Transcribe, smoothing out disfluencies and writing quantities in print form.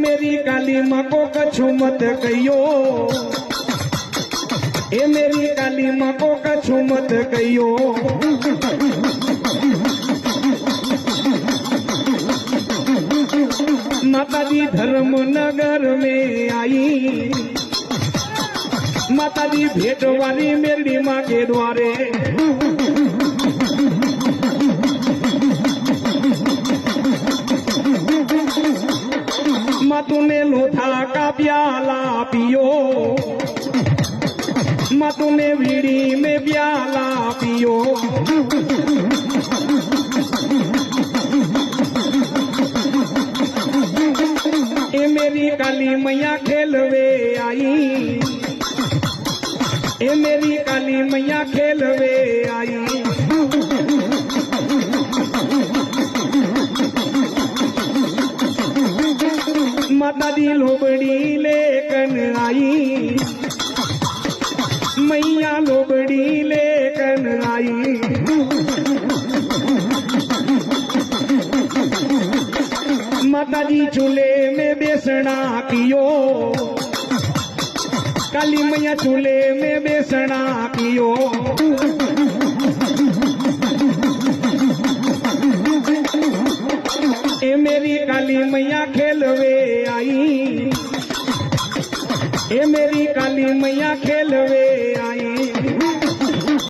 मेरी काली माँ को कछु मत कहियो, ए मेरी काली माँ को कछु मत कहियो। माता जी धर्मनगर में आई, माता जी भेंट वाली मेरी माँ के द्वारे। माँ तूने लोथा का प्याला पियो, माँ तूने बीड़ी में प्याला पियो। ए मेरी काली मैया खेलवे आई, ए मेरी काली मैया खेलवे आई। माता दी लोबड़ी लेकन आई, मैया लोबड़ी लेकन आई। माता जी चूल्हे में बेसना कियो, काली मैया चूल्हे में बेसना कियो। ए मेरी काली मैया खेलवे आई, ए मेरी काली मैया खेलवे आई।